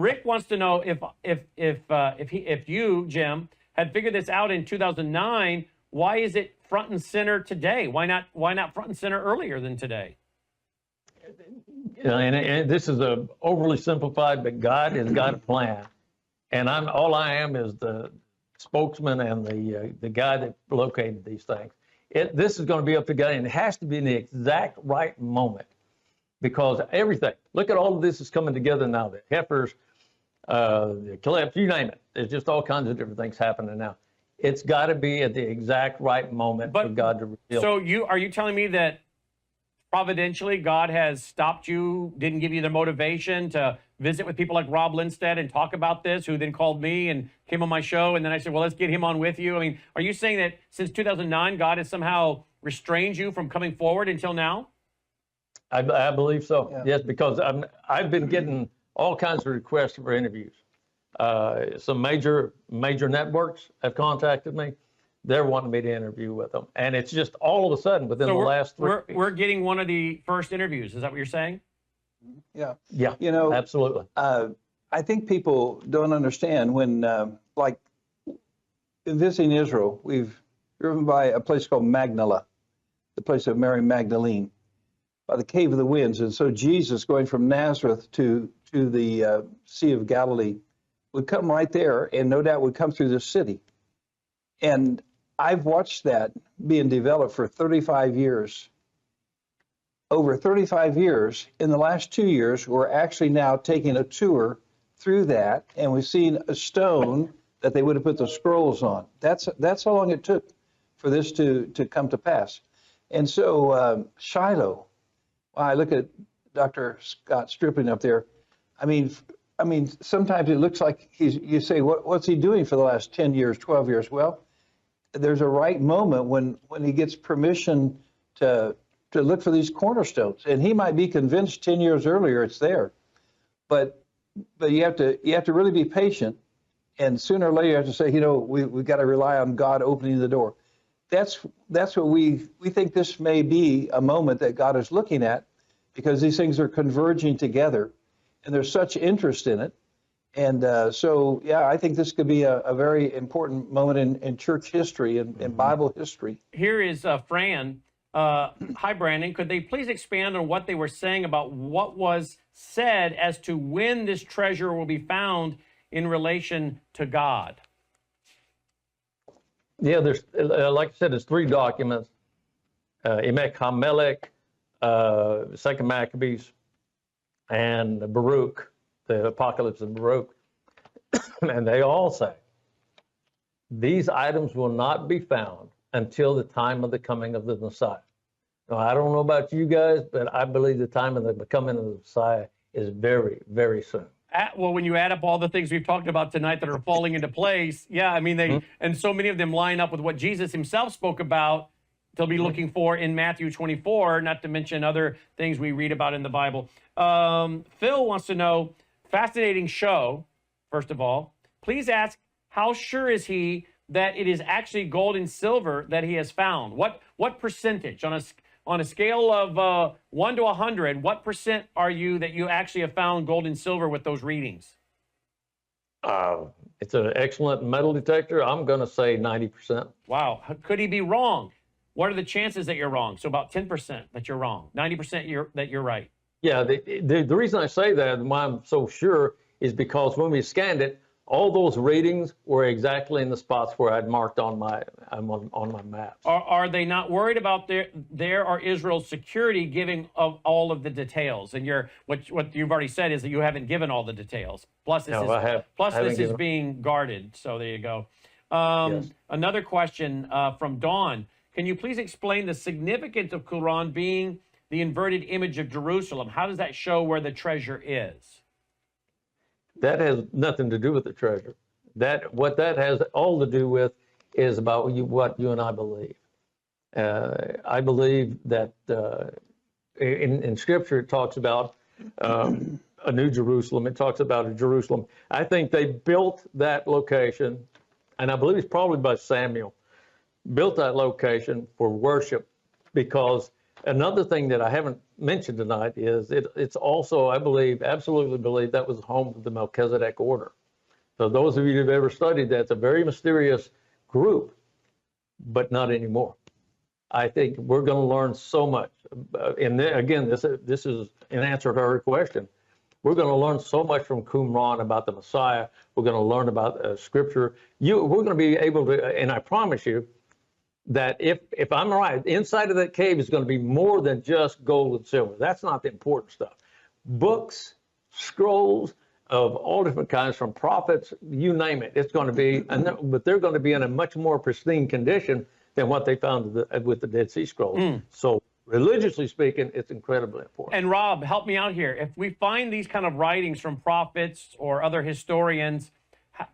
Rick wants to know if you, Jim, had figured this out in 2009. Why is it front and center today? Why not front and center earlier than today? And this is a overly simplified, but God has got a plan, and all I am is the spokesman and the guy that located these things. This is going to be up to God, and it has to be in the exact right moment, because everything. Look at all of this is coming together now. The heifers, the collapse, you name it. There's just all kinds of different things happening now. It's got to be at the exact right moment for God to reveal. So are you telling me that providentially God has stopped you, didn't give you the motivation to visit with people like Rob Lindstedt and talk about this, who then called me and came on my show, and then I said, well, let's get him on with you? I mean, are you saying that since 2009, God has somehow restrained you from coming forward until now? I believe so, yeah. Yes, because I've been getting all kinds of requests for interviews. Some major networks have contacted me. They're wanting me to interview with them. And it's just all of a sudden within the last 3 weeks. We're getting one of the first interviews. Is that what you're saying? Yeah. Yeah, absolutely. I think people don't understand when, like, in visiting Israel, we've driven by a place called Magdala, the place of Mary Magdalene, by the Cave of the Winds. And so Jesus, going from Nazareth to the Sea of Galilee, would come right there, and no doubt would come through the city. And I've watched that being developed for 35 years. Over 35 years, in the last 2 years, we're actually now taking a tour through that, and we've seen a stone that they would have put the scrolls on. That's how long it took for this to come to pass. And so Shiloh, I look at Dr. Scott Stripling up there. I mean, sometimes it looks like you say, what's he doing for the last 10 years, 12 years? Well, there's a right moment when he gets permission to look for these cornerstones, and he might be convinced 10 years earlier it's there, but you have to really be patient, and sooner or later you have to say, we've got to rely on God opening the door. That's what we think this may be a moment that God is looking at, because these things are converging together, and there's such interest in it. And so, yeah, I think this could be a very important moment in church history and Bible history. Here is Fran. Hi, Brandon. Could they please expand on what they were saying about what was said as to when this treasure will be found in relation to God? Yeah, there's, like I said, there's 3 documents, Emek HaMelech, Second Maccabees, and Baruch, the Apocalypse of Baruch, and they all say these items will not be found until the time of the coming of the Messiah. Now, I don't know about you guys, but I believe the time of the coming of the Messiah is very, very soon. Well, when you add up all the things we've talked about tonight that are falling into place, yeah, I mean, and so many of them line up with what Jesus himself spoke about they'll be looking for in Matthew 24, not to mention other things we read about in the Bible. Phil wants to know, fascinating show, first of all. Please ask, how sure is he that it is actually gold and silver that he has found? What percentage, on a scale of 1 to 100, what percent are you that you actually have found gold and silver with those readings? It's an excellent metal detector. I'm going to say 90%. Wow. Could he be wrong? What are the chances that you're wrong? So about 10% that you're wrong, 90% that you're right. Yeah, the reason I say that and why I'm so sure is because when we scanned it, all those readings were exactly in the spots where I'd marked on my maps. Are they not worried about their or Israel's security giving of all of the details? And what you've already said is that you haven't given all the details. Plus, this is being guarded. So there you go. Yes. Another question from Dawn. Can you please explain the significance of Qumran being the inverted image of Jerusalem? How does that show where the treasure is? That has nothing to do with the treasure. What that has all to do with is about what you and I believe. I believe that in Scripture it talks about a new Jerusalem. It talks about a Jerusalem. I think they built that location, and I believe it's probably by Samuel, built that location for worship because Another thing that I haven't mentioned tonight is it's also, I believe, absolutely believe, that was home of the Melchizedek order. So those of you who've ever studied that, it's a very mysterious group, but not anymore. I think we're going to learn so much. And then, again, this is an answer to her question. We're going to learn so much from Qumran about the Messiah. We're going to learn about Scripture. We're going to be able to, and I promise you that if I'm right, inside of that cave is going to be more than just gold and silver. That's not the important stuff. Books, scrolls of all different kinds, from prophets, you name it. It's going to be, but they're going to be in a much more pristine condition than what they found with the Dead Sea Scrolls. So religiously speaking, it's incredibly important. And Rob, help me out here. If we find these kind of writings from prophets or other historians,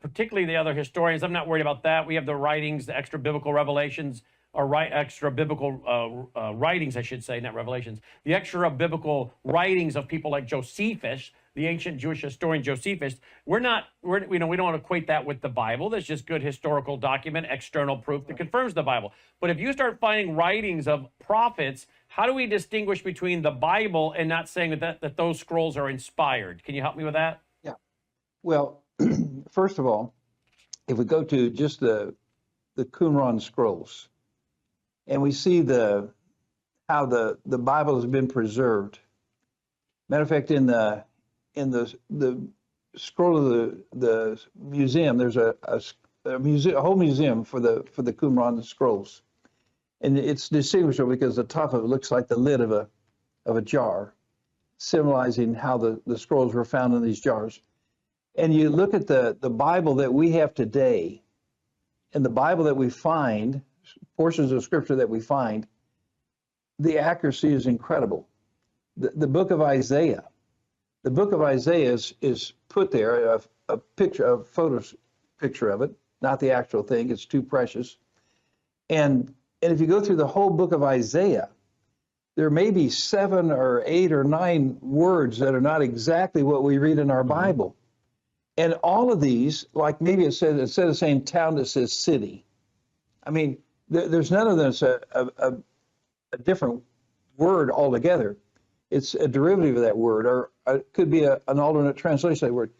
particularly the other historians, I'm not worried about that. We have the writings, the extra biblical revelations, or extra biblical writings, I should say, not revelations. The extra biblical writings of people like Josephus, the ancient Jewish historian Josephus. We don't want to equate that with the Bible. That's just good historical document, external proof that confirms the Bible. But if you start finding writings of prophets, how do we distinguish between the Bible and not saying that those scrolls are inspired? Can you help me with that? Yeah. Well, first of all, if we go to just the Qumran scrolls, and we see how the Bible has been preserved. Matter of fact, in the scroll of the museum, there's a whole museum for the Qumran scrolls, and it's distinguishable because the top of it looks like the lid of a jar, symbolizing how the scrolls were found in these jars. And you look at the Bible that we have today, and the Bible that we find, portions of Scripture that we find, the accuracy is incredible. The book of Isaiah. The book of Isaiah is put there, a photo picture of it, not the actual thing. It's too precious. And if you go through the whole book of Isaiah, there may be 7 or 8 or 9 words that are not exactly what we read in our Bible. And all of these, like maybe it says, instead of saying town, it says city. I mean, there's none of them that's a different word altogether. It's a derivative of that word, or it could be an alternate translation of that word.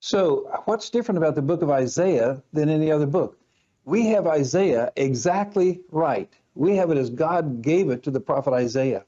So what's different about the book of Isaiah than any other book? We have Isaiah exactly right. We have it as God gave it to the prophet Isaiah.